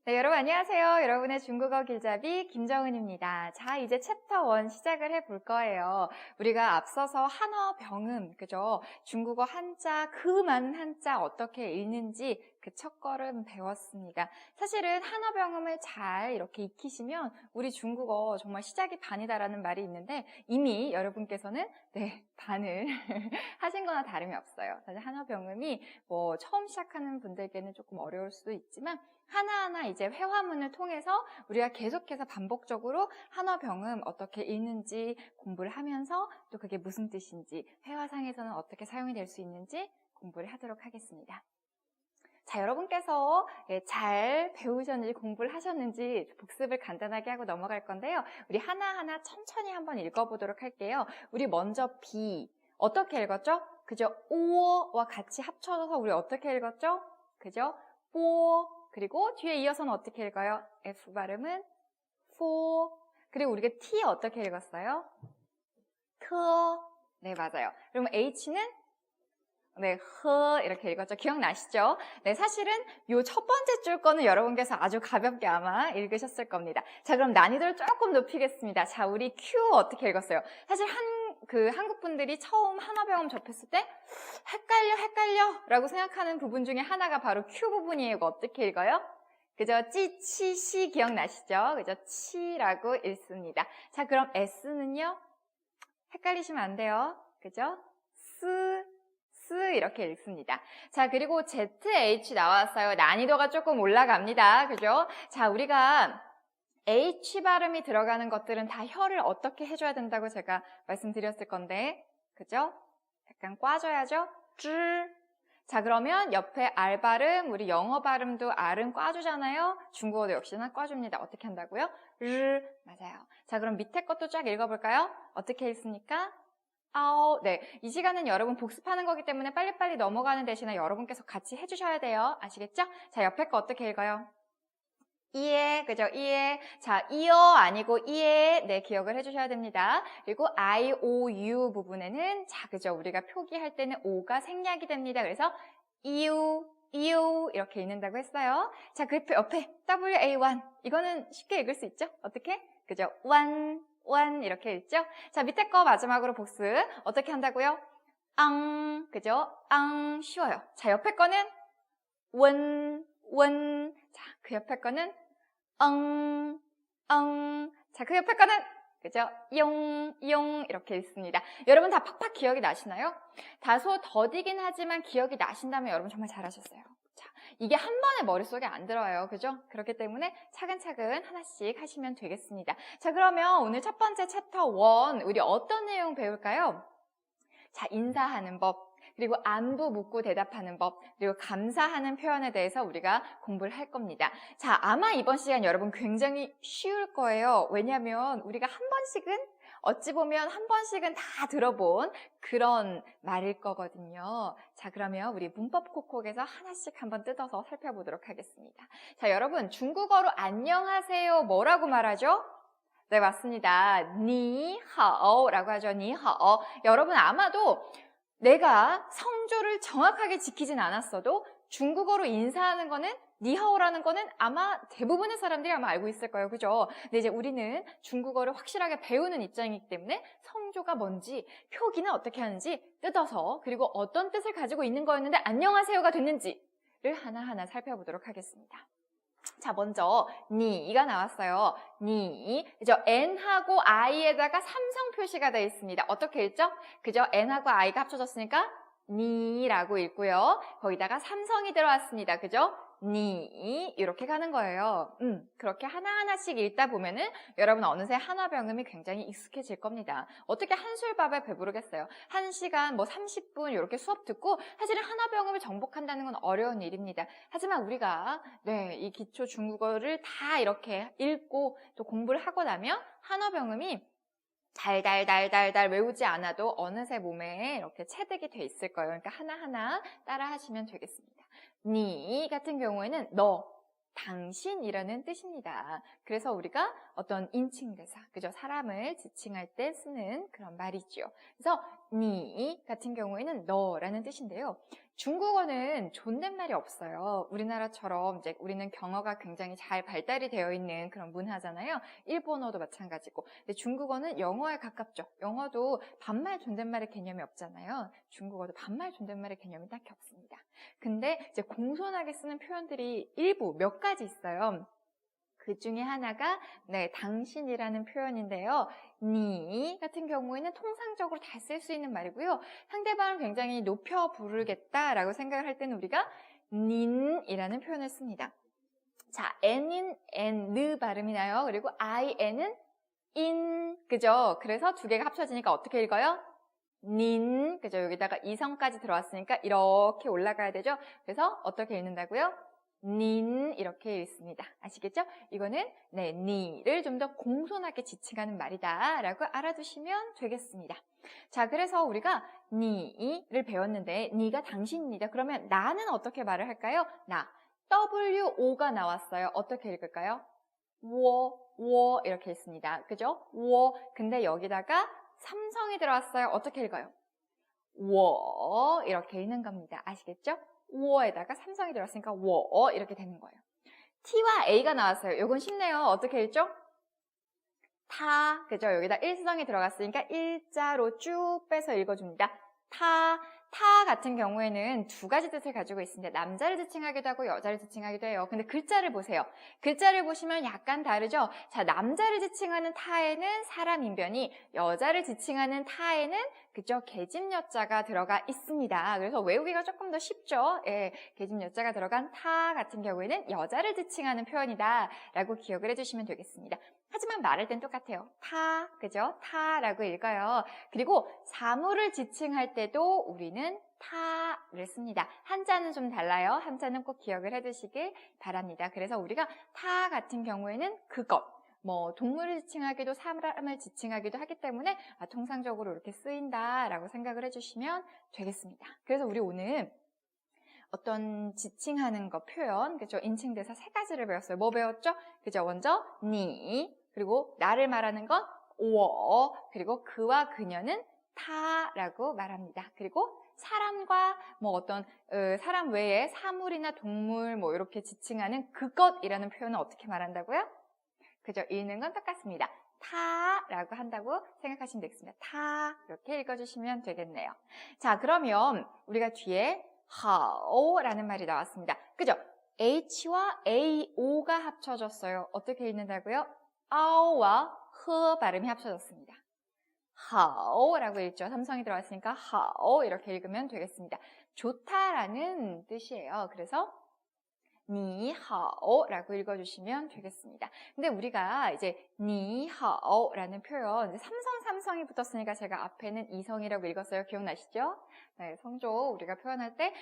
네, 여러분 안녕하세요. 여러분의 중국어 길잡이 김정은입니다. 자, 이제 챕터 1 시작을 해볼 거예요. 우리가 앞서서 한어 병음, 그죠? 중국어 한자, 그 많은 한자 어떻게 읽는지 그 첫걸음 배웠습니다. 사실은 한어 병음을 잘 이렇게 익히시면 우리 중국어 정말 시작이 반이다라는 말이 있는데 이미 여러분께서는 반을 하신 거나 다름이 없어요. 사실 한어 병음이 뭐 처음 시작하는 분들께는 조금 어려울 수도 있지만 하나하나 이제 회화문을 통해서 우리가 계속해서 반복적으로 한어 병음 어떻게 읽는지 공부를 하면서 또 그게 무슨 뜻인지 회화상에서는 어떻게 사용이 될 수 있는지 공부를 하도록 하겠습니다. 자, 여러분께서 잘 배우셨는지 공부를 하셨는지 복습을 간단하게 하고 넘어갈 건데요. 우리 하나하나 천천히 한번 읽어보도록 할게요. 우리 먼저 비 어떻게 읽었죠? 그죠? 오와 같이 합쳐져서 우리 어떻게 읽었죠? 그죠? 뽀 그리고 뒤에 이어서는 어떻게 읽어요? F 발음은 포 그리고 우리가 T 어떻게 읽었어요? 터 네, 맞아요. 그러면 H는 이렇게 읽었죠. 기억나시죠? 네, 사실은 요 첫 번째 줄 거는 여러분께서 아주 가볍게 아마 읽으셨을 겁니다. 자, 그럼 난이도를 조금 높이겠습니다. 자, 우리 Q 어떻게 읽었어요? 사실 한국 분들이 처음 한어 병음 접했을 때 헷갈려 라고 생각하는 부분 중에 하나가 바로 Q 부분이에요. 이거 어떻게 읽어요? 그죠? 찌, 치, 시 기억나시죠? 그죠? 치라고 읽습니다. 자, 그럼 S는요? 헷갈리시면 안 돼요. 그죠? 스 이렇게 읽습니다. 자, 그리고 ZH 나왔어요. 난이도가 조금 올라갑니다. 그죠? 자, 우리가 H 발음이 들어가는 것들은 다 혀를 어떻게 해줘야 된다고 제가 말씀드렸을 건데, 그죠? 약간 꽈줘야죠? 자, 그러면 옆에 R 발음, 우리 영어 발음도 R은 꽈주잖아요? 중국어도 역시나 꽈줍니다. 어떻게 한다고요? 맞아요. 자, 그럼 밑에 것도 쫙 읽어볼까요? 어떻게 읽습니까? 네. 이 시간은 여러분 복습하는 거기 때문에 빨리빨리 넘어가는 대신에 여러분께서 같이 해주셔야 돼요. 아시겠죠? 자, 옆에 거 어떻게 읽어요? 이에, 그죠? 이에. 자, 이어 아니고 이에, 네, 기억을 해주셔야 됩니다. 그리고 I, O, U 부분에는, 자, 그죠? 우리가 표기할 때는 O가 생략이 됩니다. 그래서 이유, 이렇게 읽는다고 했어요. 자, 그 옆에 WA1. 이거는 쉽게 읽을 수 있죠? 어떻게? 그죠? one 이렇게 읽죠? 자, 밑에 거 마지막으로 복습. 어떻게 한다고요? 그죠? 쉬워요. 자, 옆에 거는 원. 자, 그 옆에 거는 자, 그 옆에 거는 그죠? 용 이렇게 읽습니다. 여러분 다 팍팍 기억이 나시나요? 다소 더디긴 하지만 기억이 나신다면 여러분 정말 잘하셨어요. 자, 이게 한 번에 머릿속에 안 들어요. 그죠? 그렇기 때문에 차근차근 하나씩 하시면 되겠습니다. 자, 그러면 오늘 첫 번째 챕터 1 우리 어떤 내용 배울까요? 자, 인사하는 법, 그리고 안부 묻고 대답하는 법, 그리고 감사하는 표현에 대해서 우리가 공부를 할 겁니다. 자, 아마 이번 시간 여러분 굉장히 쉬울 거예요. 왜냐하면 우리가 한 번씩은 어찌 보면 한 번씩은 다 들어본 그런 말일 거거든요. 자, 그러면 우리 문법 콕콕에서 하나씩 한번 뜯어서 살펴보도록 하겠습니다. 자, 여러분 중국어로 안녕하세요 뭐라고 말하죠? 네, 맞습니다. 니하오라고 하죠. 니하오. 여러분 아마도 내가 성조를 정확하게 지키진 않았어도 중국어로 인사하는 거는 니하오라는 거는 아마 대부분의 사람들이 아마 알고 있을 거예요. 그죠? 근데 이제 우리는 중국어를 확실하게 배우는 입장이기 때문에 성조가 뭔지, 표기는 어떻게 하는지 뜯어서 그리고 어떤 뜻을 가지고 있는 거였는데 안녕하세요가 됐는지를 하나하나 살펴보도록 하겠습니다. 자, 먼저 니가 나왔어요. 니, 그죠? n하고 i에다가 삼성 표시가 되어 있습니다. 어떻게 읽죠? 그죠? n하고 i가 합쳐졌으니까 니라고 읽고요. 거기다가 삼성이 들어왔습니다. 그죠? 니 이렇게 가는 거예요. 그렇게 하나하나씩 읽다 보면은 여러분 어느새 한어 병음이 굉장히 익숙해질 겁니다. 어떻게 한술밥에 배부르겠어요? 1시간, 30분 이렇게 수업 듣고 사실은 한어 병음을 정복한다는 건 어려운 일입니다. 하지만 우리가 이 기초 중국어를 다 이렇게 읽고 또 공부를 하고 나면 한어 병음이 달달달달달 외우지 않아도 어느새 몸에 이렇게 체득이 돼 있을 거예요. 그러니까 하나하나 따라 하시면 되겠습니다. 니 같은 경우에는 너, 당신이라는 뜻입니다. 그래서 우리가 어떤 인칭대사, 그죠? 사람을 지칭할 때 쓰는 그런 말이죠. 그래서 니 같은 경우에는 너라는 뜻인데요. 중국어는 존댓말이 없어요. 우리나라처럼 이제 우리는 경어가 굉장히 잘 발달이 되어 있는 그런 문화잖아요. 일본어도 마찬가지고. 근데 중국어는 영어에 가깝죠. 영어도 반말 존댓말의 개념이 없잖아요. 중국어도 반말 존댓말의 개념이 딱히 없습니다. 근데 이제 공손하게 쓰는 표현들이 일부 몇 가지 있어요. 그 중에 하나가 당신이라는 표현인데요. 니 같은 경우에는 통상적으로 다 쓸 수 있는 말이고요. 상대방을 굉장히 높여 부르겠다라고 생각을 할 때는 우리가 닌이라는 표현을 씁니다. 자, n인 n 발음이 나요. 그리고 in은 in, 그죠? 그래서 두 개가 합쳐지니까 어떻게 읽어요? 닌, 그죠? 여기다가 이성까지 들어왔으니까 이렇게 올라가야 되죠? 그래서 어떻게 읽는다고요? 닌 이렇게 읽습니다. 아시겠죠? 이거는 니를 좀 더 공손하게 지칭하는 말이다 라고 알아두시면 되겠습니다. 자, 그래서 우리가 니를 배웠는데 니가 당신입니다. 그러면 나는 어떻게 말을 할까요? 나 WO가 나왔어요. 어떻게 읽을까요? 워 이렇게 읽습니다. 그죠? 워. 근데 여기다가 삼성이 들어왔어요. 어떻게 읽어요? 워 이렇게 읽는 겁니다. 아시겠죠? 워에다가 삼성이 들어왔으니까 워 이렇게 되는 거예요. T와 A가 나왔어요. 이건 쉽네요. 어떻게 읽죠? 타, 그죠? 여기다 일성이 들어갔으니까 일자로 쭉 빼서 읽어줍니다. 타 같은 경우에는 두 가지 뜻을 가지고 있습니다. 남자를 지칭하기도 하고 여자를 지칭하기도 해요. 근데 글자를 보세요. 글자를 보시면 약간 다르죠? 자, 남자를 지칭하는 타에는 사람 인변이, 여자를 지칭하는 타에는 그죠? 계집여자가 들어가 있습니다. 그래서 외우기가 조금 더 쉽죠? 예, 계집여자가 들어간 타 같은 경우에는 여자를 지칭하는 표현이다 라고 기억을 해주시면 되겠습니다. 하지만 말할 땐 똑같아요. 타, 그죠? 타라고 읽어요. 그리고 사물을 지칭할 때도 우리는 타를 씁니다. 한자는 좀 달라요. 한자는 꼭 기억을 해두시길 바랍니다. 그래서 우리가 타 같은 경우에는 그것, 동물을 지칭하기도 사람을 지칭하기도 하기 때문에 통상적으로 이렇게 쓰인다라고 생각을 해주시면 되겠습니다. 그래서 우리 오늘 어떤 지칭하는 거 표현, 그죠? 인칭대사 세 가지를 배웠어요. 뭐 배웠죠? 그죠? 먼저 니, 그리고 나를 말하는 건 워, 그리고 그와 그녀는 타라고 말합니다. 그리고 사람과 어떤 사람 외에 사물이나 동물 이렇게 지칭하는 그것이라는 표현은 어떻게 말한다고요? 그죠? 읽는 건 똑같습니다. 타라고 한다고 생각하시면 되겠습니다. 타 이렇게 읽어주시면 되겠네요. 자, 그러면 우리가 뒤에 하오라는 말이 나왔습니다. 그죠? H와 AO가 합쳐졌어요. 어떻게 읽는다고요? 아오와 흐 발음이 합쳐졌습니다. 하오라고 읽죠. 삼성이 들어왔으니까 하오 이렇게 읽으면 되겠습니다. 좋다라는 뜻이에요. 그래서 니하오라고 읽어주시면 되겠습니다. 근데 우리가 이제 니하오라는 표현, 삼성이 붙었으니까 제가 앞에는 이성이라고 읽었어요. 기억나시죠? 네, 성조 우리가 표현할 때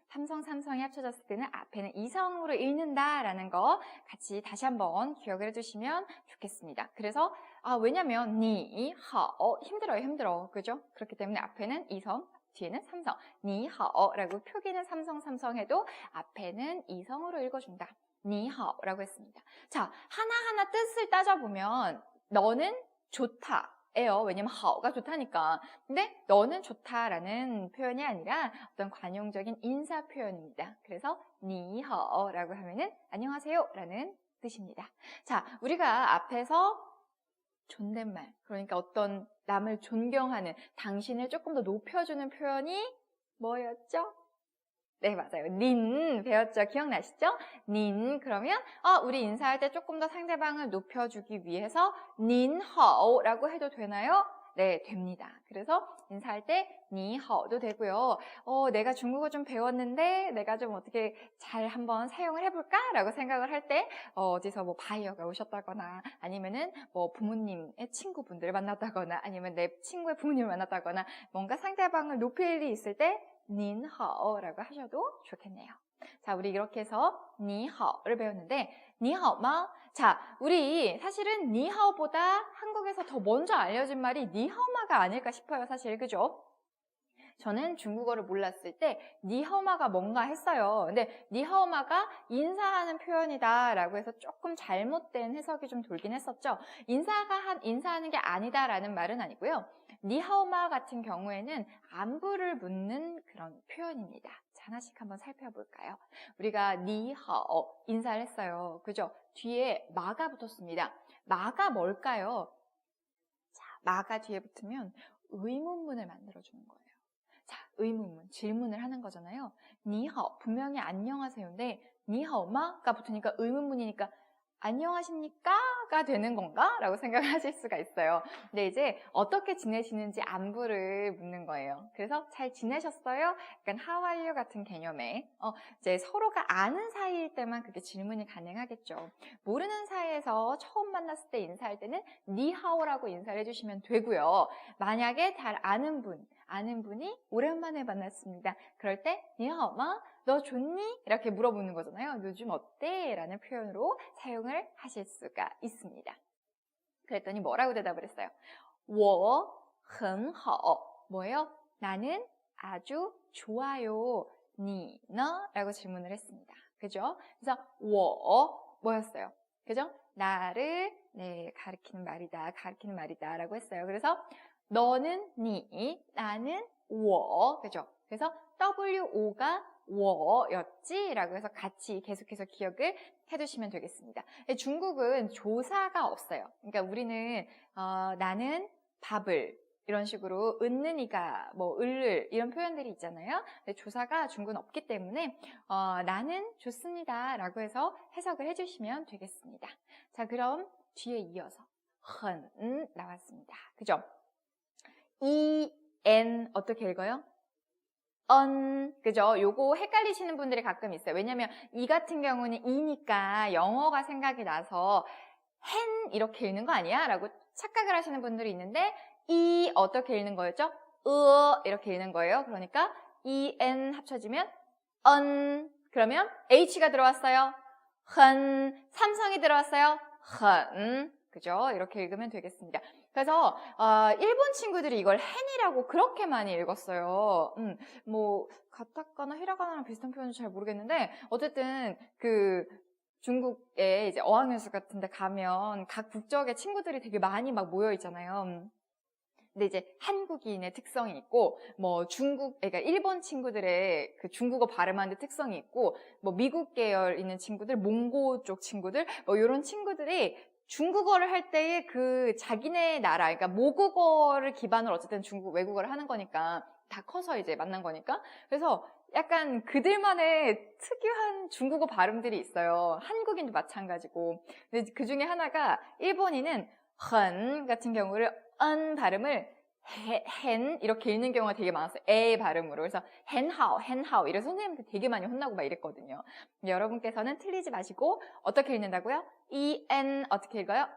삼성이 합쳐졌을 때는 앞에는 이성으로 읽는다라는 거 같이 다시 한번 기억을 해주시면 좋겠습니다. 그래서 왜냐면 니하오 힘들어, 그죠? 그렇기 때문에 앞에는 이성, 뒤에는 삼성, 니하오라고 표기는 삼성 해도 앞에는 이성으로 읽어준다. 니하오라고 했습니다. 자, 하나하나 뜻을 따져보면 너는 좋다예요. 왜냐면 하오가 좋다니까. 근데 너는 좋다라는 표현이 아니라 어떤 관용적인 인사 표현입니다. 그래서 니하오라고 하면은 안녕하세요라는 뜻입니다. 자, 우리가 앞에서 존댓말, 그러니까 어떤 남을 존경하는, 당신을 조금 더 높여주는 표현이 뭐였죠? 네, 맞아요. 닌 배웠죠? 기억나시죠? 닌, 그러면 우리 인사할 때 조금 더 상대방을 높여주기 위해서 닌하오라고 해도 되나요? 네, 됩니다. 그래서 인사할 때 니하오도 되고요. 내가 중국어 좀 배웠는데 내가 좀 어떻게 잘 한번 사용을 해볼까? 라고 생각을 할 때 어디서 바이어가 오셨다거나 아니면은 부모님의 친구분들을 만났다거나 아니면 내 친구의 부모님을 만났다거나 뭔가 상대방을 높일 일이 있을 때 닌하오라고 하셔도 좋겠네요. 자, 우리 이렇게 해서 니하오를 배웠는데 니하오마. 자, 우리 사실은 니하오보다 한국에서 더 먼저 알려진 말이 니하오마가 아닐까 싶어요. 사실 그죠? 저는 중국어를 몰랐을 때 니하오마가 뭔가 했어요. 근데 니하오마가 인사하는 표현이다 라고 해서 조금 잘못된 해석이 좀 돌긴 했었죠. 인사하는 게 아니다라는 말은 아니고요. 니하오마 같은 경우에는 안부를 묻는 그런 표현입니다. 자, 하나씩 한번 살펴볼까요? 우리가 니하오 인사를 했어요. 그죠? 뒤에 마가 붙었습니다. 마가 뭘까요? 자, 마가 뒤에 붙으면 의문문을 만들어주는 거예요. 자, 의문문, 질문을 하는 거잖아요. 니하오, 분명히 안녕하세요인데 니하오마가 붙으니까 의문문이니까 안녕하십니까?가 되는 건가? 라고 생각을 하실 수가 있어요. 근데 이제 어떻게 지내시는지 안부를 묻는 거예요. 그래서 잘 지내셨어요? 약간 How are you 같은 개념에 이제 서로가 아는 사이일 때만 그렇게 질문이 가능하겠죠. 모르는 사이에서 처음 만났을 때 인사할 때는 니하오라고 인사를 해주시면 되고요. 만약에 잘 아는 분이 오랜만에 만났습니다. 그럴 때 니하오마? 너 좋니? 이렇게 물어보는 거잖아요. 요즘 어때? 라는 표현으로 사용을 하실 수가 있습니다. 그랬더니 뭐라고 대답을 했어요? 我很好. 뭐예요? 나는 아주 좋아요. 你呢? 라고 질문을 했습니다. 그죠? 그래서 我 뭐였어요? 그죠? 나를 가리키는 말이다 라고 했어요. 그래서 너는 니, 나는 我. 그죠? 그래서 WO가 我였지? 라고 해서 같이 계속해서 기억을 해두시면 되겠습니다. 중국은 조사가 없어요. 그러니까 우리는 나는 밥을 이런 식으로 은는이가 을을 이런 표현들이 있잖아요. 근데 조사가 중국은 없기 때문에 나는 좋습니다 라고 해서 해석을 해주시면 되겠습니다. 자, 그럼 뒤에 이어서 很 나왔습니다. 그죠? en 어떻게 읽어요? 그죠? 요거 헷갈리시는 분들이 가끔 있어요. 왜냐면 이 같은 경우는 이니까 영어가 생각이 나서 hen 이렇게 읽는 거 아니야? 라고 착각을 하시는 분들이 있는데 이 어떻게 읽는 거였죠? 이렇게 읽는 거예요. 그러니까 en 합쳐지면 그러면 h가 들어왔어요. 삼성이 들어왔어요. 그죠? 이렇게 읽으면 되겠습니다. 그래서 일본 친구들이 이걸 hen이라고 그렇게 많이 읽었어요. 가타카나 히라가나랑 비슷한 표현인지 잘 모르겠는데 어쨌든 그 중국에 이제 어학연수 같은 데 가면 각 국적의 친구들이 되게 많이 막 모여 있잖아요. 근데 이제 한국인의 특성이 있고 그러니까 일본 친구들의 그 중국어 발음하는 데 특성이 있고 미국 계열 있는 친구들, 몽고 쪽 친구들 이런 친구들이 중국어를 할 때의 그 자기네 나라, 그러니까 모국어를 기반으로 어쨌든 중국 외국어를 하는 거니까 다 커서 이제 만난 거니까. 그래서 약간 그들만의 특유한 중국어 발음들이 있어요. 한국인도 마찬가지고. 근데 그 중에 하나가 일본인은 헌 같은 경우를 발음을 hen 이렇게 읽는 경우가 되게 많았어요. 에 발음으로. 그래서 hen how 이래서 선생님한테 되게 많이 혼나고 막 이랬거든요. 여러분께서는 틀리지 마시고 어떻게 읽는다고요? en 어떻게 읽어요?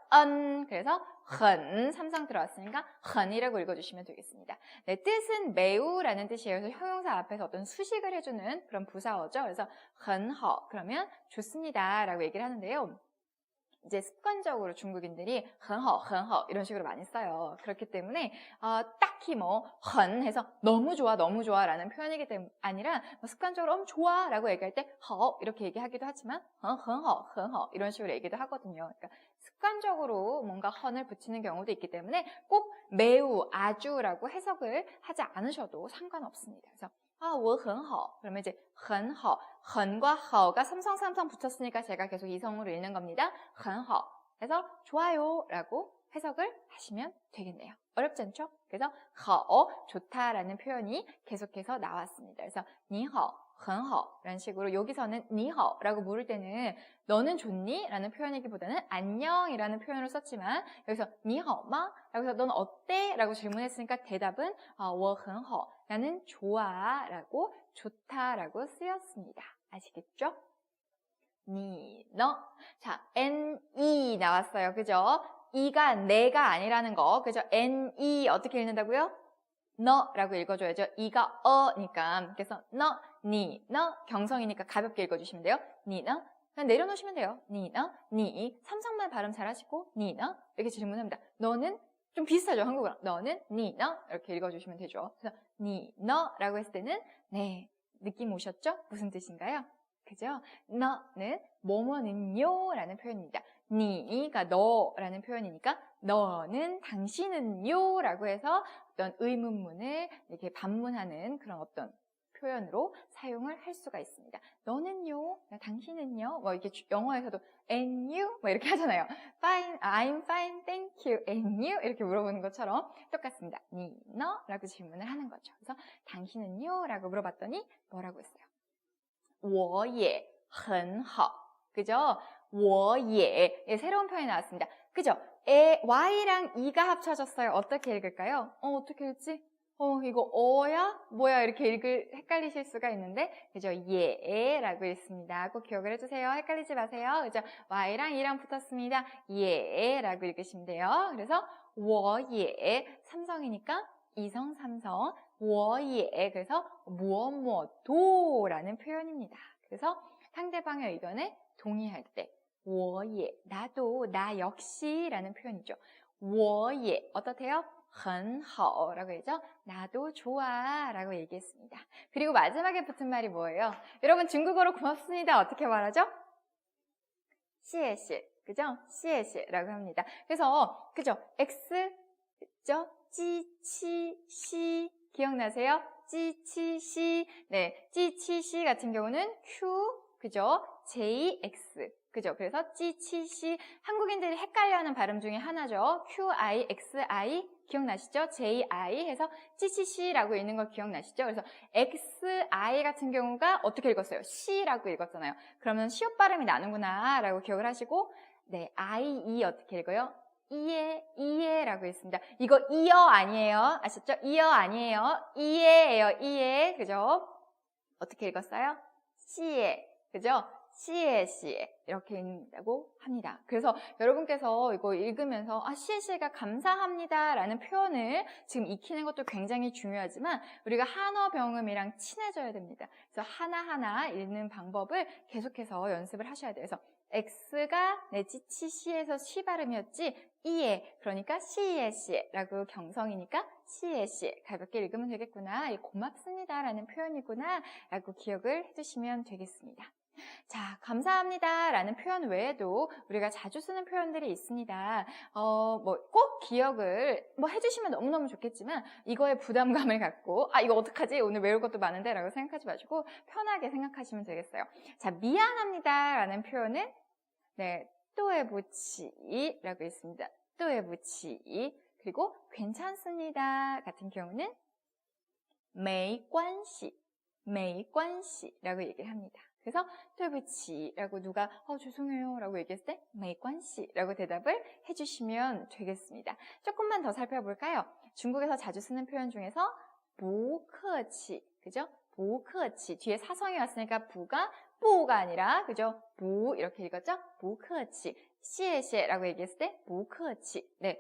그래서 삼성 들어왔으니까 헌이라고 읽어주시면 되겠습니다. 네, 뜻은 매우라는 뜻이에요. 그래서 형용사 앞에서 어떤 수식을 해주는 그런 부사어죠. 그래서 헌허 그러면 좋습니다 라고 얘기를 하는데요. 이제 습관적으로 중국인들이 헌허 이런 식으로 많이 써요. 그렇기 때문에 딱히 헌 해서 너무 좋아 라는 표현이기 때문에 아니라 습관적으로 좋아 라고 얘기할 때 허 이렇게 얘기하기도 하지만 헌허 이런 식으로 얘기도 하거든요. 그러니까 습관적으로 뭔가 헌을 붙이는 경우도 있기 때문에 꼭 매우 아주라고 해석을 하지 않으셔도 상관없습니다. 그래서 我很好 그러면 이제 很好 헌과 허가 삼성 붙였으니까 제가 계속 이성으로 읽는 겁니다. 很好 그래서 좋아요 라고 해석을 하시면 되겠네요. 어렵지 않죠? 그래서 好 좋다라는 표현이 계속해서 나왔습니다. 그래서 你好 很好 라는 식으로 여기서는 你好 라고 물을 때는 너는 좋니? 라는 표현이기보다는 안녕이라는 표현을 썼지만 여기서 你好吗? 라고 해서 넌 어때? 라고 질문했으니까 대답은 我很好 나는 좋아 라고 좋다 라고 쓰였습니다. 아시겠죠? 니, 너. 자, ne 나왔어요. 그죠? 이가 내가 아니라는 거. 그죠? ne 어떻게 읽는다고요? 너라고 읽어줘야죠. 이가 어니까. 그래서 너, 니, 너 경성이니까 가볍게 읽어주시면 돼요. 니, 너. 그냥 내려놓으시면 돼요. 니, 너, 니. 삼성만 발음 잘하시고 니, 너 이렇게 질문합니다. 너는 좀 비슷하죠, 한국어랑. 너는 니, 너 이렇게 읽어주시면 되죠. 그래서 니, 너라고 했을 때는 네, 느낌 오셨죠? 무슨 뜻인가요? 그죠? 너는 뭐뭐는요 라는 표현입니다. 니가 너라는 표현이니까 너는 당신은요 라고 해서 어떤 의문문을 이렇게 반문하는 그런 어떤 표현으로 사용을 할 수가 있습니다. 너는요? 당신은요? 뭐 이렇게 영어에서도 and you? 뭐 이렇게 하잖아요. fine, I'm fine, thank you. and you? 이렇게 물어보는 것처럼 똑같습니다. 니, 너? 라고 질문을 하는 거죠. 그래서 당신은요? 라고 물어봤더니 뭐라고 했어요? 我也很好. 그죠? 我也. 예, 새로운 표현이 나왔습니다. 그죠? Y랑 E가 합쳐졌어요. 어떻게 읽을까요? 어떻게 읽지? 이거 어야? 뭐야? 이렇게 헷갈리실 수가 있는데, 그죠? 예라고 읽습니다. 꼭 기억을 해주세요. 헷갈리지 마세요. 그죠? Y랑 E랑 붙었습니다. 예라고 읽으시면 돼요. 그래서 我也 삼성이니까 이성 삼성 我也 그래서 무엇무엇도라는 표현입니다. 그래서 상대방의 의견에 동의할 때 我也 나도 나 역시라는 표현이죠. 我也 어떻대요? 很好라고 했죠. 나도 좋아 라고 얘기했습니다. 그리고 마지막에 붙은 말이 뭐예요? 여러분 중국어로 고맙습니다. 어떻게 말하죠? 谢谢 그죠? 谢谢라고 합니다. 그래서 그죠? X 그죠? 찌치시 기억나세요? 찌치시 네, 찌치시 같은 경우는 Q 그죠? JX 그죠? 그래서 찌치시 한국인들이 헷갈려하는 발음 중에 하나죠. QI, XI 기억나시죠? JI 해서 찌치시라고 읽는 거 기억나시죠? 그래서 XI 같은 경우가 어떻게 읽었어요? C라고 읽었잖아요. 그러면 시옷 발음이 나는구나 라고 기억을 하시고 네, IE 어떻게 읽어요? 이에라고 있습니다. 이거 이어 아니에요. 아셨죠? 이어 아니에요. 이에예요. 이에. 그죠? 어떻게 읽었어요? 시에. 그죠? 시에 이렇게 읽는다고 합니다. 그래서 여러분께서 이거 읽으면서 시에가 감사합니다 라는 표현을 지금 익히는 것도 굉장히 중요하지만 우리가 한어 병음이랑 친해져야 됩니다. 그래서 하나하나 읽는 방법을 계속해서 연습을 하셔야 돼요. 그래서 X가 내 찌치시에서 시 발음이었지 이에 그러니까 시에라고 경성이니까 시에 가볍게 읽으면 되겠구나. 고맙습니다 라는 표현이구나 라고 기억을 해주시면 되겠습니다. 자, 감사합니다 라는 표현 외에도 우리가 자주 쓰는 표현들이 있습니다. 꼭 기억을 해주시면 너무너무 좋겠지만 이거에 부담감을 갖고 이거 어떡하지? 오늘 외울 것도 많은데 라고 생각하지 마시고 편하게 생각하시면 되겠어요. 자, 미안합니다 라는 표현은 네, 对不起라고 있습니다. 对不起 그리고 괜찮습니다 같은 경우는 没关系라고 얘기를 합니다. 그래서 对不起라고 누가 죄송해요 라고 얘기했을 때 没关系라고 대답을 해주시면 되겠습니다. 조금만 더 살펴볼까요? 중국에서 자주 쓰는 표현 중에서 不客气 그죠? 不客气 뒤에 사성이 왔으니까 부가 뿌가 아니라 그죠? 부 이렇게 읽었죠? 不客气 谢谢라고 얘기했을 때 不客气 네,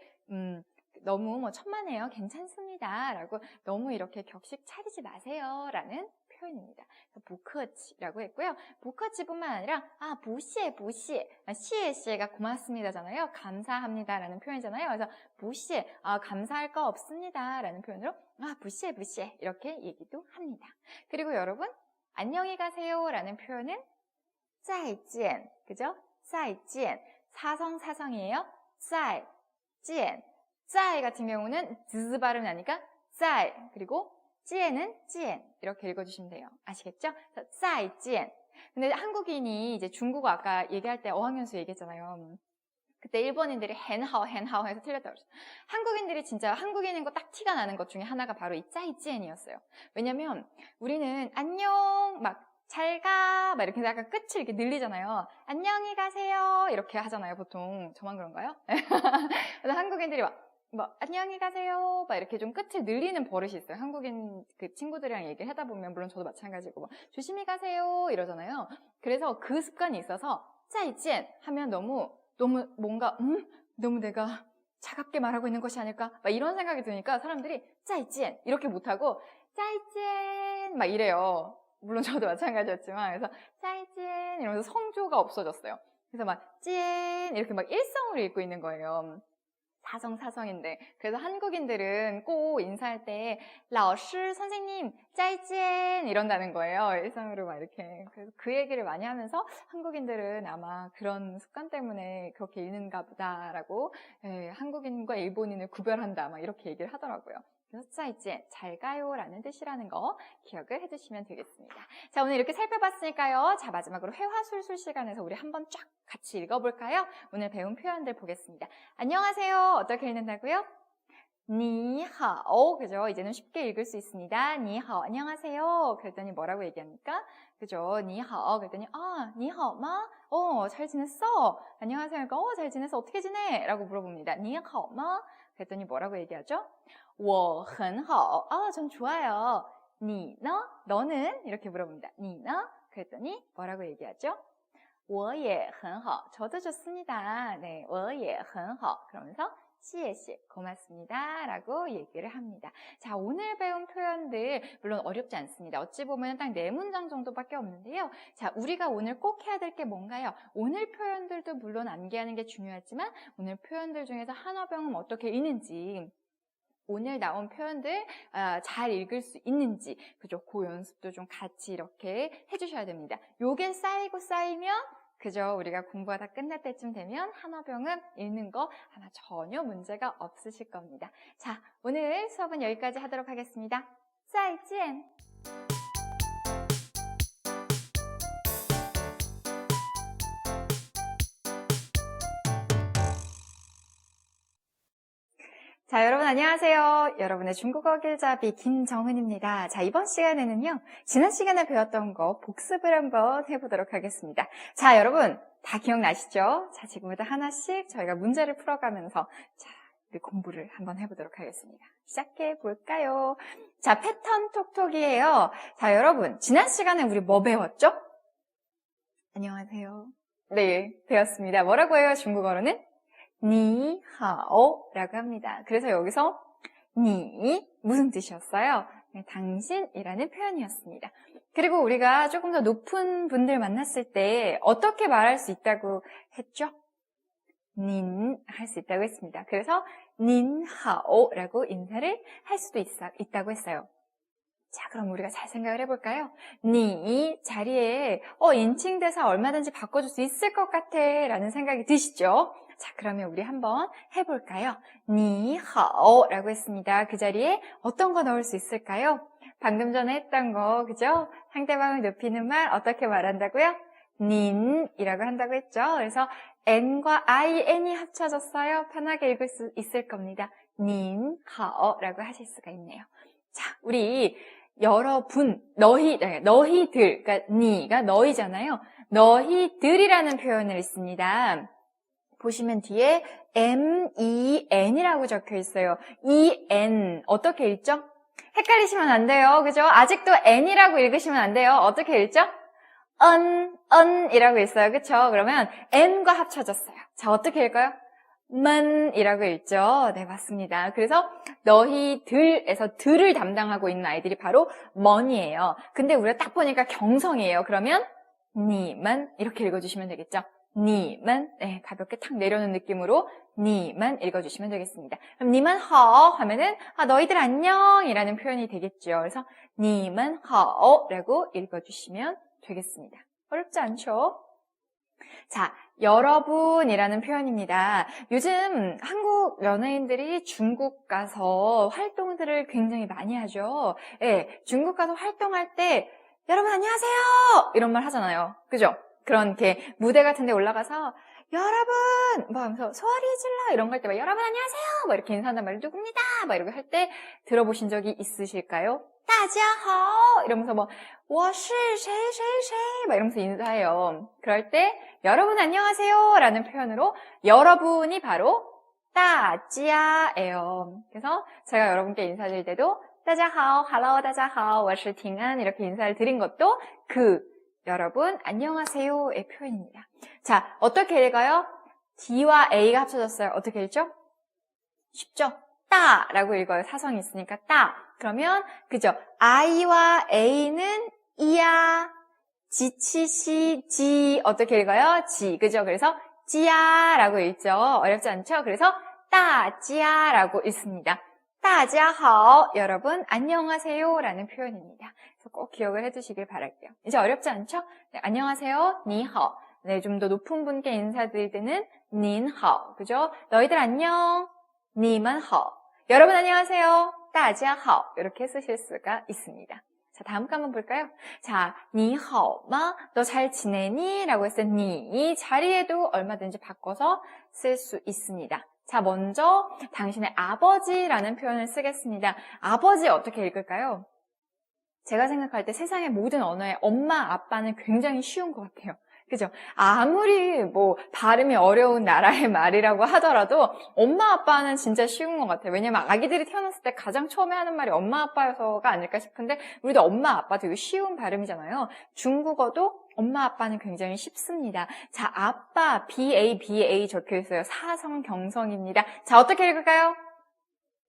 너무 천만에요 괜찮습니다 라고 너무 이렇게 격식 차리지 마세요 라는 표현입니다. 不客气라고 했고요. 不客气뿐만 아니라不谢谢谢가 고맙습니다잖아요. 감사합니다 라는 표현이잖아요. 그래서 不谢 감사할 거 없습니다 라는 표현으로 不谢이렇게 얘기도 합니다. 그리고 여러분 안녕히 가세요 라는 표현은 再见 그죠? 再见 사성이에요. 再见 在 같은 경우는 즈 발음이 나니까 在 그리고 见은 见 이렇게 읽어주시면 돼요. 아시겠죠? 再见 근데 한국인이 이제 중국어 아까 얘기할 때 어학연수 얘기했잖아요. 그때 일본인들이 헨하오 해서 틀렸다고 그랬어요. 한국인들이 진짜 한국인인 거 딱 티가 나는 것 중에 하나가 바로 이 짜이지엔이었어요. 왜냐면 우리는 안녕 막 잘가 막 이렇게 약간 끝을 이렇게 늘리잖아요. 안녕히 가세요 이렇게 하잖아요. 보통 저만 그런가요? 그래서 한국인들이 막 안녕히 가세요 막 이렇게 좀 끝을 늘리는 버릇이 있어요. 한국인 그 친구들이랑 얘기를 하다 보면 물론 저도 마찬가지고 조심히 가세요 이러잖아요. 그래서 그 습관이 있어서 짜이지엔 하면 너무 뭔가 너무 내가 차갑게 말하고 있는 것이 아닐까 막 이런 생각이 드니까 사람들이 짜이지엔 이렇게 못하고 짜이지엔 막 이래요. 물론 저도 마찬가지였지만 그래서 짜이지엔 이러면서 성조가 없어졌어요. 그래서 막 찐 이렇게 막 일성으로 읽고 있는 거예요. 사성인데 그래서 한국인들은 꼭 인사할 때 老师 선생님 짜이찐 이런다는 거예요. 일상으로 막 이렇게. 그래서 그 얘기를 많이 하면서 한국인들은 아마 그런 습관 때문에 그렇게 읽는가 보다라고 한국인과 일본인을 구별한다 막 이렇게 얘기를 하더라고요. 그래서 짜이찐, 잘 가요라는 뜻이라는 거 기억을 해두시면 되겠습니다. 자, 오늘 이렇게 살펴봤으니까요. 자, 마지막으로 회화술술 시간에서 우리 한번 쫙 같이 읽어볼까요? 오늘 배운 표현들 보겠습니다. 안녕하세요. 어떻게 읽는다고요? 니하오, 그죠? 이제는 쉽게 읽을 수 있습니다. 니하오, 안녕하세요. 그랬더니 뭐라고 얘기합니까? 그죠? 니하오, 그랬더니, 니하오, 마? 잘 지냈어? 안녕하세요. 그러니까, 잘 지냈어? 어떻게 지내? 라고 물어봅니다. 니하오, 마? 그랬더니 뭐라고 얘기하죠? 我很好. 전 좋아요. 니, 너는? 이렇게 물어봅니다. 니, 그랬더니 뭐라고 얘기하죠? 我也很好. 저도 좋습니다. 네, 我也很好. 그러면서 시에시 고맙습니다 라고 얘기를 합니다. 자, 오늘 배운 표현들 물론 어렵지 않습니다. 어찌 보면 딱 4문장 정도밖에 없는데요. 자, 우리가 오늘 꼭 해야 될 게 뭔가요? 오늘 표현들도 물론 암기하는 게 중요하지만 오늘 표현들 중에서 한어병은 어떻게 읽는지, 오늘 나온 표현들 잘 읽을 수 있는지, 그죠? 그 연습도 좀 같이 이렇게 해주셔야 됩니다. 요게 쌓이고 쌓이면, 그죠? 우리가 공부가 다 끝날 때쯤 되면 한어병은 읽는 거 아마 전혀 문제가 없으실 겁니다. 자, 오늘 수업은 여기까지 하도록 하겠습니다. 再见! 자, 여러분 안녕하세요. 여러분의 중국어 길잡이 김정은입니다. 자, 이번 시간에는요, 지난 시간에 배웠던 거 복습을 한번 해보도록 하겠습니다. 자, 여러분 다 기억나시죠? 자, 지금부터 하나씩 저희가 문제를 풀어가면서 자, 우리 공부를 한번 해보도록 하겠습니다. 시작해 볼까요? 자, 패턴 톡톡이에요. 자, 여러분 지난 시간에 우리 뭐 배웠죠? 안녕하세요. 네, 배웠습니다. 뭐라고 해요? 중국어로는? 니하오라고 합니다. 그래서 여기서 니 무슨 뜻이었어요? 네, 당신이라는 표현이었습니다. 그리고 우리가 조금 더 높은 분들 만났을 때 어떻게 말할 수 있다고 했죠? 닌 할 수 있다고 했습니다. 그래서 닌하오라고 인사를 할 수도 있다고 했어요. 자, 그럼 우리가 잘 생각을 해볼까요? 니 자리에 인칭 대사 얼마든지 바꿔줄 수 있을 것 같아 라는 생각이 드시죠? 자, 그러면 우리 한번 해볼까요? 니하오라고 했습니다. 그 자리에 어떤 거 넣을 수 있을까요? 방금 전에 했던 거, 그죠? 상대방을 높이는 말 어떻게 말한다고요? 닌이라고 한다고 했죠? 그래서 n과 in이 합쳐졌어요. 편하게 읽을 수 있을 겁니다. 닌하오라고 하실 수가 있네요. 자, 우리 여러분, 너희들, 그러니까 니가 너희잖아요. 너희들이라는 표현을 있습니다. 보시면 뒤에 men이라고 적혀 있어요. 이 n 어떻게 읽죠? 헷갈리시면 안 돼요. 그죠? 아직도 n이라고 읽으시면 안 돼요. 어떻게 읽죠? 이라고 있어요. 그쵸? 그러면 n과 합쳐졌어요. 자, 어떻게 읽어요? man이라고 읽죠. 네, 맞습니다. 그래서 너희들에서 들을 담당하고 있는 아이들이 바로 man이에요. 근데 우리가 딱 보니까 경성이에요. 그러면 니만 이렇게 읽어주시면 되겠죠. 니만, 네, 가볍게 탁 내려오는 느낌으로 니만 읽어주시면 되겠습니다. 그럼 니만 허 하면은 너희들 안녕 이라는 표현이 되겠죠. 그래서 니만 허라고 읽어주시면 되겠습니다. 어렵지 않죠? 자, 여러분이라는 표현입니다. 요즘 한국 연예인들이 중국 가서 활동들을 굉장히 많이 하죠. 네, 중국 가서 활동할 때 여러분 안녕하세요 이런 말 하잖아요. 그죠? 그런 이렇게 무대 같은 데 올라가서 여러분 막 하면서 소리 질러 이런 거 할 때 막 여러분 안녕하세요 막 이렇게 인사한단 말이에요. 누굽니다 막 이렇게 할 때 들어보신 적이 있으실까요? 大家好 이러면서 뭐 我是谁谁谁막 이러면서 인사해요. 그럴 때 여러분 안녕하세요 라는 표현으로 여러분이 바로 大家예요. 그래서 제가 여러분께 인사드릴 때도 大家好 hello 大家好我是平安 이렇게 인사를 드린 것도 여러분 안녕하세요의 표현입니다. 자, 어떻게 읽어요? D와 A가 합쳐졌어요. 어떻게 읽죠? 쉽죠? 따라고 읽어요. 사성이 있으니까 따. 그러면 그죠? I와 A는 이야, 지치시, 지 어떻게 읽어요? 지. 그죠? 그래서 지야라고 읽죠. 어렵지 않죠? 그래서 따지야라고 읽습니다. 大家好, 여러분 안녕하세요 라는 표현입니다. 그래서 꼭 기억을 해두시길 바랄게요. 이제 어렵지 않죠? 네, 안녕하세요, 你好. 네, 좀 더 높은 분께 인사드릴 때는 您好, 그죠? 너희들 안녕, 你们好. 여러분 안녕하세요, 大家好. 이렇게 쓰실 수가 있습니다. 자, 다음 거 한번 볼까요? 자, 你好吗? 너 잘 지내니? 라고 했을 때 你 자리에도 얼마든지 바꿔서 쓸 수 있습니다. 자, 먼저 당신의 아버지라는 표현을 쓰겠습니다. 아버지 어떻게 읽을까요? 제가 생각할 때 세상의 모든 언어에 엄마, 아빠는 굉장히 쉬운 것 같아요. 그죠? 아무리 뭐 발음이 어려운 나라의 말이라고 하더라도 엄마, 아빠는 진짜 쉬운 것 같아요. 왜냐면 아기들이 태어났을 때 가장 처음에 하는 말이 엄마, 아빠여서가 아닐까 싶은데 우리도 엄마, 아빠 되게 쉬운 발음이잖아요. 중국어도 엄마, 아빠는 굉장히 쉽습니다. 자, 아빠, B-A 적혀 있어요. 사성, 경성입니다. 자, 어떻게 읽을까요?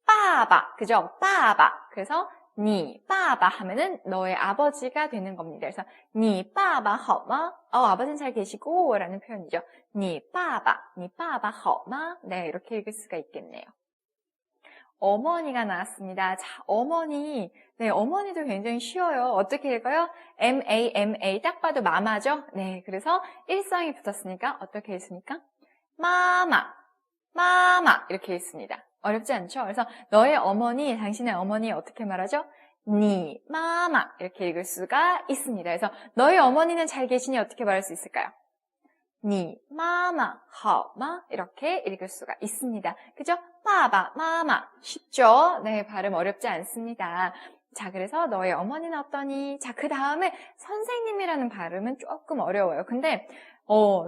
빠바, 그죠? 빠바. 그래서 니 빠바 하면은 너의 아버지가 되는 겁니다. 그래서 니 빠바 好吗? 아버지는 잘 계시고 라는 표현이죠. 니 빠바 好吗? 네, 이렇게 읽을 수가 있겠네요. 어머니가 나왔습니다. 자, 어머니. 네, 어머니도 굉장히 쉬워요. 어떻게 읽어요? M-A-M-A. 딱 봐도 마마죠? 네, 그래서 일성이 붙었으니까 어떻게 읽습니까? 마마. 이렇게 읽습니다. 어렵지 않죠? 그래서 너의 어머니, 당신의 어머니 어떻게 말하죠? 니 마마 이렇게 읽을 수가 있습니다. 그래서 너의 어머니는 잘 계시니 어떻게 말할 수 있을까요? 니 마마 好吗? 이렇게 읽을 수가 있습니다. 그죠? 빠바, 마마 쉽죠? 네, 발음 어렵지 않습니다. 자, 그래서 너의 어머니는 어떠니? 자, 그 다음에 선생님이라는 발음은 조금 어려워요. 근데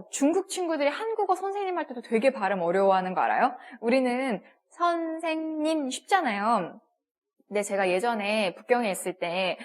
중국 친구들이 한국어 선생님 할 때도 되게 발음 어려워하는 거 알아요? 우리는 선생님 쉽잖아요. 근데 제가 예전에 북경에 있을 때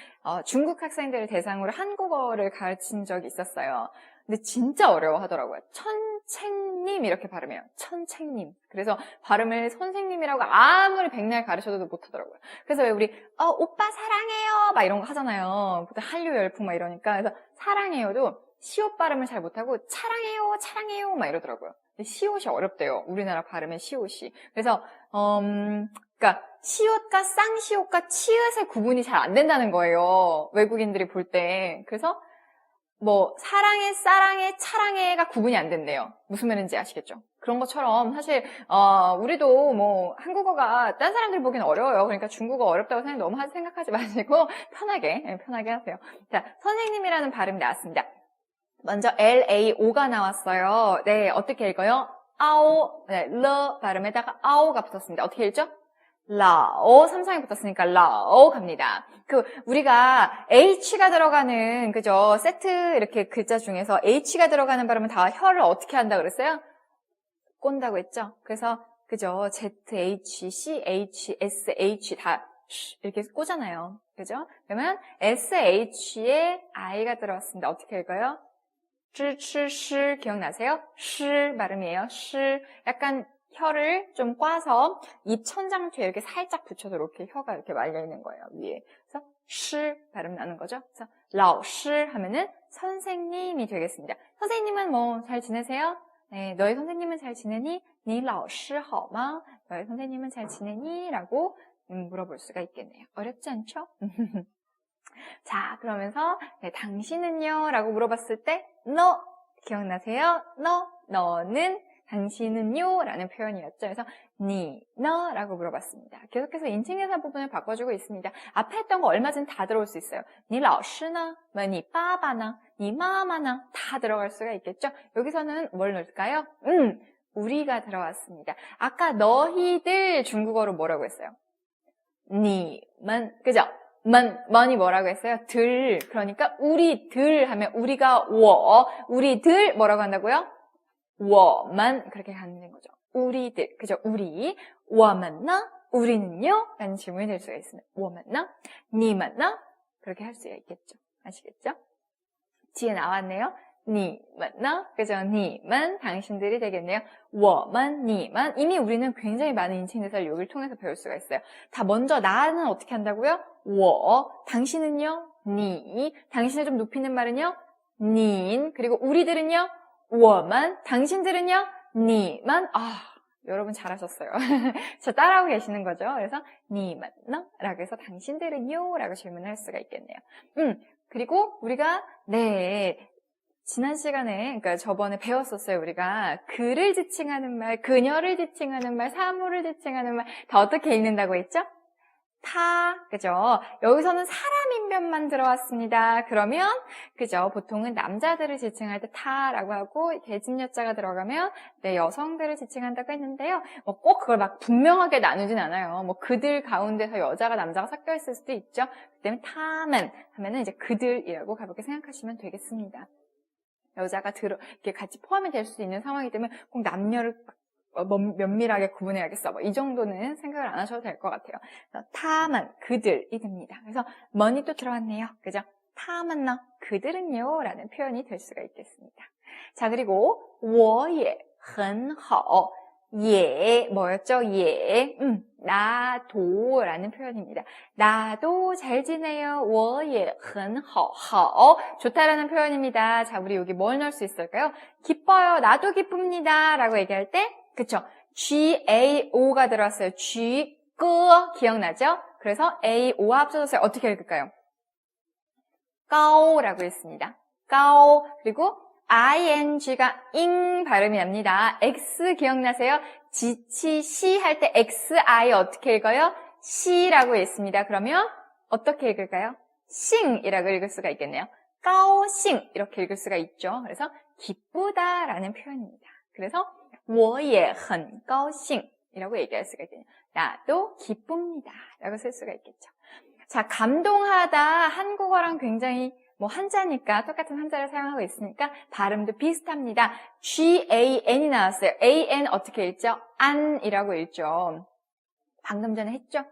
중국 학생들을 대상으로 한국어를 가르친 적이 있었어요. 근데 진짜 어려워하더라고요. 천책님 이렇게 발음해요. 천책님. 그래서 발음을 선생님이라고 아무리 백날 가르쳐도 못하더라고요. 그래서 왜 우리 오빠 사랑해요 막 이런 거 하잖아요. 그때 한류 열풍 막 이러니까. 그래서 사랑해요도 시옷 발음을 잘 못하고 차랑해요 막 이러더라고요. 근데 시옷이 어렵대요. 우리나라 발음의 시옷이. 그래서 그러니까 시옷과 쌍시옷과 치읓의 구분이 잘 안 된다는 거예요. 외국인들이 볼 때. 그래서 뭐 사랑해, 싸랑해, 차랑해가 구분이 안 된대요. 무슨 말인지 아시겠죠? 그런 것처럼 사실 우리도 뭐 한국어가 딴 사람들이 보기엔 어려워요. 그러니까 중국어 어렵다고 너무 생각하지 마시고 편하게 하세요. 자, 선생님이라는 발음이 나왔습니다. 먼저 LAO가 나왔어요. 네, 어떻게 읽어요? 아오, 네, 러 발음에다가 아오가 붙었습니다. 어떻게 읽죠? 라오, 삼성이 붙었으니까 라오 갑니다. 우리가 H가 들어가는, 그죠? 세트 이렇게 글자 중에서 H가 들어가는 발음은 다 혀를 어떻게 한다 그랬어요? 꼰다고 했죠? 그래서, 그죠? ZH, CH, SH 다 이렇게 꼬잖아요. 그죠? 그러면 SH에 I가 들어왔습니다. 어떻게 읽어요? 시 기억나세요? 시 발음이에요. 시 약간 혀를 좀 꽈서 입 천장 뒤에 이렇게 살짝 붙여서 이렇게 혀가 이렇게 말려 있는 거예요. 위에. 그래서 시 발음 나는 거죠. 그래서 老师 하면은 선생님이 되겠습니다. 선생님은 뭐 잘 지내세요? 네, 너희 선생님은 잘 지내니? 你老师好吗? 너희 선생님은 잘 지내니? 라고 물어볼 수가 있겠네요. 어렵지 않죠? 자, 그러면서 네, 당신은요? 라고 물어봤을 때 너 기억나세요? 너는 당신은요? 라는 표현이었죠. 그래서 니, 너라고 물어봤습니다. 계속해서 인칭대사 부분을 바꿔주고 있습니다. 앞에 했던 거 얼마 전 다 들어올 수 있어요. 니 라오시나, 니 빠바나, 니 마마나 다 들어갈 수가 있겠죠. 여기서는 뭘 넣을까요? 우리가 들어왔습니다. 아까 너희들 중국어로 뭐라고 했어요? 니만, 그죠? 만이 뭐라고 했어요? 들. 그러니까 우리들 하면 우리가 우리들 뭐라고 한다고요? 我们 그렇게 가는 거죠. 우리들, 그죠? 우리. 我们呢? 우리는요? 라는 질문이 될 수가 있습니다. 我们呢? 你们呢? 그렇게 할 수가 있겠죠. 아시겠죠? 뒤에 나왔네요. 你们呢? 그죠? 你们 당신들이 되겠네요. 我们, 你们 이미 우리는 굉장히 많은 인칭대사를 여기를 통해서 배울 수가 있어요. 다 먼저 나는 어떻게 한다고요? 我 당신은요? 你 당신을 좀 높이는 말은요? 您 그리고 우리들은요? 我们 당신들은요? 你们 여러분 잘하셨어요. 저 따라하고 계시는 거죠. 그래서 니만呢 라고 해서 당신들은요 라고 질문을 할 수가 있겠네요. 그리고 우리가 지난 시간에, 그러니까 저번에 배웠었어요. 우리가 그를 지칭하는 말, 그녀를 지칭하는 말, 사물을 지칭하는 말 다 어떻게 읽는다고 했죠? 타, 그죠? 여기서는 사람인변만 들어왔습니다. 그러면, 그죠? 보통은 남자들을 지칭할 때 타라고 하고, 계집여자가 들어가면, 여성들을 지칭한다고 했는데요. 꼭 그걸 막 분명하게 나누진 않아요. 그들 가운데서 여자가 남자가 섞여 있을 수도 있죠. 그 때문에 타만 하면은 이제 그들이라고 가볍게 생각하시면 되겠습니다. 여자가 이렇게 같이 포함이 될 수 있는 상황이기 때문에 꼭 남녀를 면밀하게 구분해야겠어. 이 정도는 생각을 안 하셔도 될 것 같아요. 타만, 그들이 됩니다. 그래서 money 또 들어왔네요. 그죠? 타만나, 그들은요 라는 표현이 될 수가 있겠습니다. 자, 그리고 我也很好. 예, 뭐였죠? 예, 나도 라는 표현입니다. 나도 잘 지내요. 我也很好. 好, 좋다라는 표현입니다. 자, 우리 여기 뭘 넣을 수 있을까요? 기뻐요. 나도 기쁩니다. 라고 얘기할 때, 그쵸? GAO가 들어왔어요. G, 끄, 기억나죠? 그래서 AO와 합쳐졌어요. 어떻게 읽을까요? 까오라고 했습니다. 까오. 그리고 ing가 잉 발음이 납니다. x 기억나세요? 지치 시 할 때 xi 어떻게 읽어요? 시라고 했습니다. 그러면 어떻게 읽을까요? 싱이라고 읽을 수가 있겠네요. 까오싱 이렇게 읽을 수가 있죠. 그래서 기쁘다라는 표현입니다. 그래서 我也很高兴이라고 얘기할 수가 있겠네요. 나도 기쁩니다 라고 쓸 수가 있겠죠. 자, 감동하다 한국어랑 굉장히 한자니까 똑같은 한자를 사용하고 있으니까 발음도 비슷합니다. GAN이 나왔어요. AN 어떻게 읽죠? 안이라고 읽죠. 방금 전에 했죠?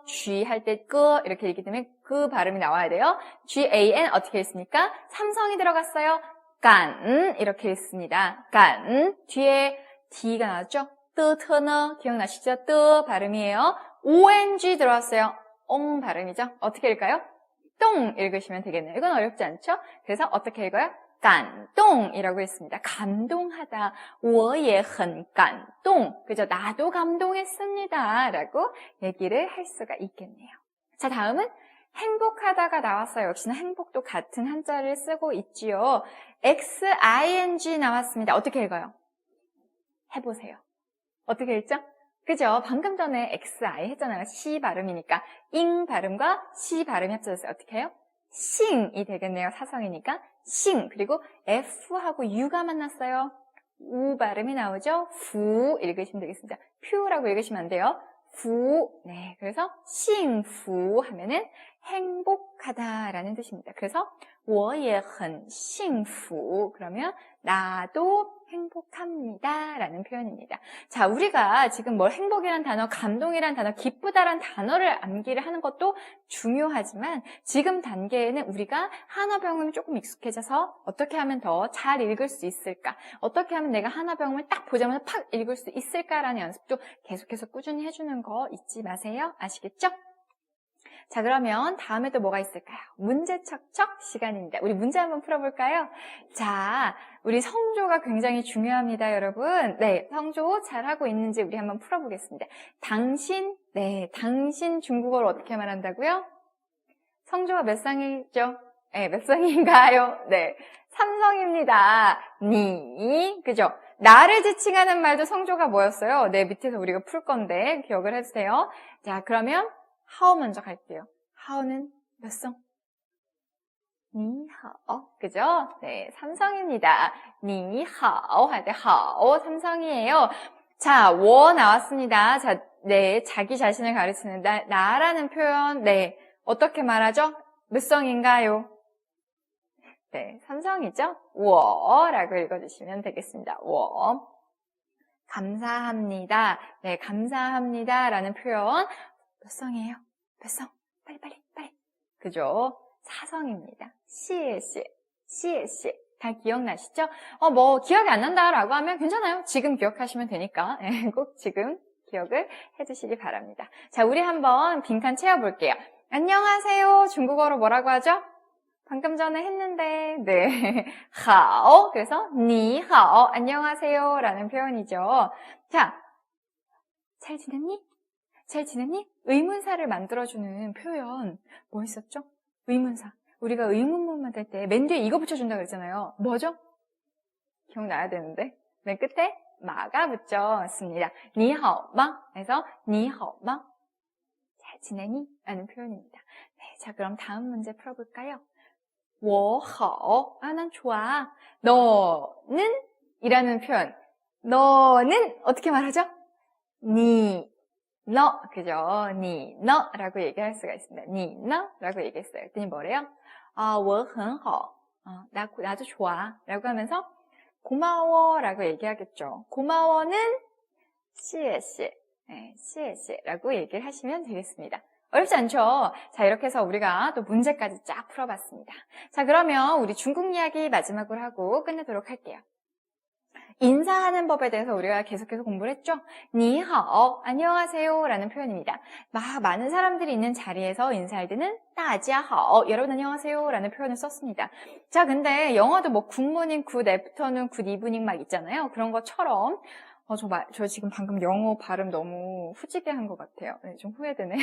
G 할 때 이렇게 읽기 때문에 그 발음이 나와야 돼요. GAN 어떻게 읽습니까? 삼성이 들어갔어요. 간 이렇게 읽습니다. 간 뒤에 D가 나왔죠? 뜨트너 기억나시죠? 뜨 발음이에요. ONG 들어왔어요. 옹 발음이죠? 어떻게 읽을까요? 똥 읽으시면 되겠네요. 이건 어렵지 않죠? 그래서 어떻게 읽어요? 감동이라고 했습니다. 감동하다. 我也很感动. 그죠? 나도 감동했습니다. 라고 얘기를 할 수가 있겠네요. 자, 다음은 행복하다가 나왔어요. 역시나 행복도 같은 한자를 쓰고 있지요. XING 나왔습니다. 어떻게 읽어요? 해보세요. 어떻게 읽죠? 그죠? 방금 전에 XI 했잖아요. C 발음이니까. 잉 발음과 C 발음이 합쳐졌어요. 어떻게 해요? 싱이 되겠네요. 사성이니까. 싱. 그리고 F하고 U가 만났어요. 우 발음이 나오죠? 부 읽으시면 되겠습니다. 퓨라고 읽으시면 안 돼요. 부. 네. 그래서 싱후 하면은 행복하다라는 뜻입니다. 그래서 我也很幸福. 그러면 나도 행복합니다 라는 표현입니다. 자, 우리가 지금 행복이란 단어, 감동이란 단어, 기쁘다란 단어를 암기를 하는 것도 중요하지만 지금 단계에는 우리가 한어 병음이 조금 익숙해져서 어떻게 하면 더 잘 읽을 수 있을까? 어떻게 하면 내가 한어 병음을 딱 보자마자 팍 읽을 수 있을까라는 연습도 계속해서 꾸준히 해주는 거 잊지 마세요. 아시겠죠? 자, 그러면 다음에 또 뭐가 있을까요? 문제 척척 시간입니다. 우리 문제 한번 풀어볼까요? 자, 우리 성조가 굉장히 중요합니다, 여러분. 네, 성조 잘하고 있는지 우리 한번 풀어보겠습니다. 당신, 당신 중국어로 어떻게 말한다고요? 성조가 몇 쌍이죠? 네, 몇 쌍인가요? 네, 3성입니다. 니, 그죠? 나를 지칭하는 말도 성조가 뭐였어요? 네, 밑에서 우리가 풀 건데 기억을 해주세요. 자, 그러면 하오 먼저 갈게요. 하오는 몇 성? 니하오. 그죠? 네, 3성입니다. 니하오 할 때 하오 3성이에요. 자, 我 나왔습니다. 자, 네, 자기 자신을 가르치는 나라는 표현, 네, 어떻게 말하죠? 몇 성인가요? 네, 3성이죠? 我 라고 읽어주시면 되겠습니다. 我 감사합니다. 네, 감사합니다 라는 표현 몇 성이에요? 몇 성? 빨리. 그죠? 4성입니다. 시에시. 다 기억나시죠? 기억이 안 난다라고 하면 괜찮아요. 지금 기억하시면 되니까. 꼭 지금 기억을 해주시기 바랍니다. 자, 우리 한번 빈칸 채워볼게요. 안녕하세요. 중국어로 뭐라고 하죠? 방금 전에 했는데, 네. 하오. 그래서, 니하오. 안녕하세요. 라는 표현이죠. 자, 잘 지냈니? 잘 지냈니? 의문사를 만들어주는 표현 뭐 있었죠? 의문사. 우리가 의문문 만들 때 맨 뒤에 이거 붙여준다고 그랬잖아요. 뭐죠? 기억나야 되는데 맨 끝에 마가 붙였습니다. 니하오마. 그래서 니하오마. 잘 지내니? 라는 표현입니다. 네, 자 그럼 다음 문제 풀어볼까요? 我好. 난 좋아. 너는? 이라는 표현. 너는 어떻게 말하죠? 니, 너. 그죠? 니, 너라고 얘기할 수가 있습니다. 니, 너라고 얘기했어요. 그랬더니 뭐래요? 我很好. 나도 좋아. 라고 하면서 고마워 라고 얘기하겠죠. 고마워는 谢谢. 네, 谢谢라고 얘기를 하시면 되겠습니다. 어렵지 않죠? 자, 이렇게 해서 우리가 또 문제까지 쫙 풀어봤습니다. 자, 그러면 우리 중국 이야기 마지막으로 하고 끝내도록 할게요. 인사하는 법에 대해서 우리가 계속해서 공부를 했죠? 니하오, 안녕하세요 라는 표현입니다. 많은 사람들이 있는 자리에서 인사할 때는 따지하오, 여러분 안녕하세요 라는 표현을 썼습니다. 자, 근데 영어도 뭐 굿모닝, 굿 애프터눈, 굿 이브닝 막 있잖아요. 그런 것처럼 저 지금 방금 영어 발음 너무 후지게 한 것 같아요. 네, 좀 후회되네.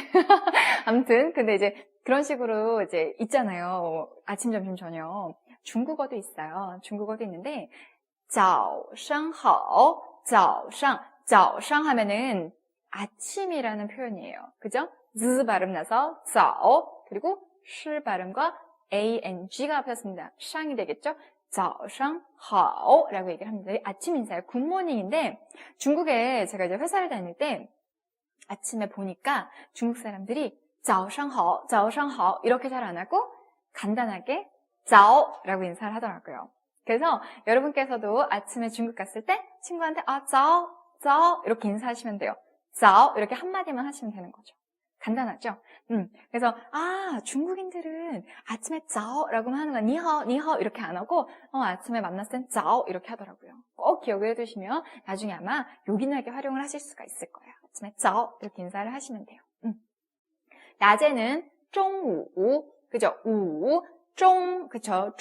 아무튼, 근데 이제 그런 식으로 이제 있잖아요. 아침, 점심, 저녁. 중국어도 있어요. 중국어도 있는데, 早上好, 早上하면은 아침이라는 표현이에요. 그죠? z 발음 나서 早 그리고 시 발음과 ang가 합쳤습니다. 샹이 되겠죠? 早上好라고 얘기를 합니다. 아침 인사예요. 굿모닝인데 중국에 제가 이제 회사를 다닐 때 아침에 보니까 중국 사람들이 早上好, 早上好 이렇게 잘 안 하고 간단하게 早라고 인사를 하더라고요. 그래서 여러분께서도 아침에 중국 갔을 때 친구한테 早 이렇게 인사하시면 돼요. 早 이렇게 한마디만 하시면 되는 거죠. 간단하죠? 그래서 중국인들은 아침에 早라고만 하는 거야. 니하오 이렇게 안 하고 아침에 만났을 땐 早 이렇게 하더라고요. 꼭 기억을 해두시면 나중에 아마 요긴하게 활용을 하실 수가 있을 거예요. 아침에 早 이렇게 인사를 하시면 돼요. 낮에는 中午 그죠? 午 그쵸.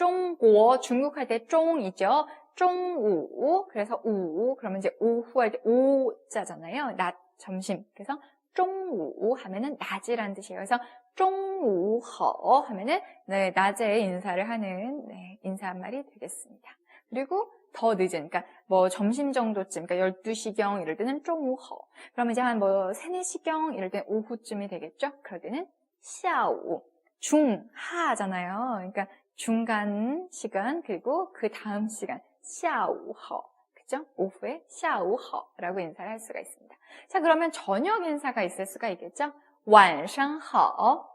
중국 할 때 쫑이죠. 中午 그래서 우 그러면 이제 오후 할 때 오자잖아요. 낮, 점심. 그래서 中午 하면은 낮이라는 뜻이에요. 그래서 中午好 하면은 네, 낮에 인사를 하는 인사 한 말이 되겠습니다. 그리고 더 늦은, 그러니까 뭐 점심 정도쯤, 그러니까 12시경 이럴 때는 中午好. 그러면 이제 한 뭐 3, 4시경 이럴 때 오후쯤이 되겠죠? 그럴 때는 下午. 중하잖아요. 그러니까 중간 시간 그리고 그 다음 시간 下午好. 그죠? 오후에 下午好라고 인사를 할 수가 있습니다. 자, 그러면 저녁 인사가 있을 수가 있겠죠? 晚上好.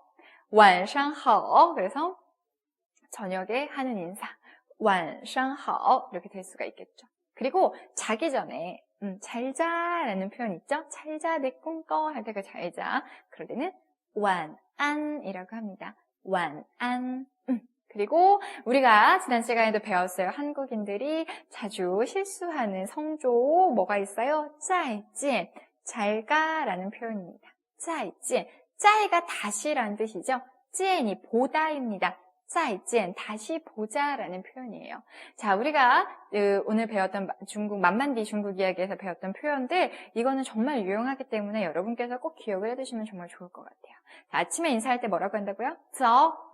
晚上好. 그래서 저녁에 하는 인사 晚上好 이렇게 될 수가 있겠죠. 그리고 자기 전에 잘 자라는 표현 있죠? 잘 자, 내 꿈꿔 할 때 그 잘 자. 그럴 때는 晚安이라고 합니다. 晚安. 그리고 우리가 지난 시간에도 배웠어요. 한국인들이 자주 실수하는 성조 뭐가 있어요? 再见, 잘 가라는 표현입니다. 再见. 再가 다시라는 뜻이죠. 见이 보다입니다. 再见, 다시 보자라는 표현이에요. 자, 우리가 오늘 배웠던 중국 만만디 중국 이야기에서 배웠던 표현들 이거는 정말 유용하기 때문에 여러분께서 꼭 기억을 해두시면 정말 좋을 것 같아요. 자, 아침에 인사할 때 뭐라고 한다고요? 早,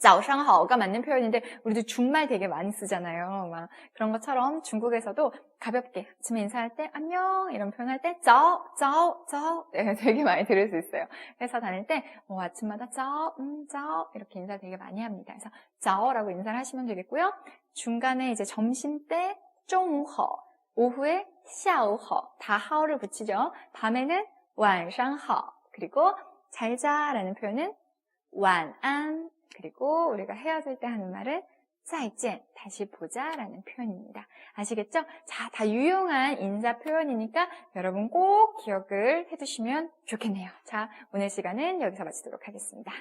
早上好가 맞는 표현인데 우리도 중말 되게 많이 쓰잖아요. 막 그런 것처럼 중국에서도 가볍게 아침에 인사할 때 안녕 이런 표현할 때 早 네, 되게 많이 들을 수 있어요. 회사 다닐 때 아침마다 早 이렇게 인사 되게 많이 합니다. 그래서 早라고 인사를 하시면 되겠고요. 중간에 이제 점심 때 中午好, 오후에 下午好, 다 하오를 붙이죠. 밤에는 晚上好, 그리고 잘 자라는 표현은 晚安. 그리고 우리가 헤어질 때 하는 말은 再见, 다시 보자라는 표현입니다. 아시겠죠? 자, 다 유용한 인사 표현이니까 여러분 꼭 기억을 해두시면 좋겠네요. 자, 오늘 시간은 여기서 마치도록 하겠습니다.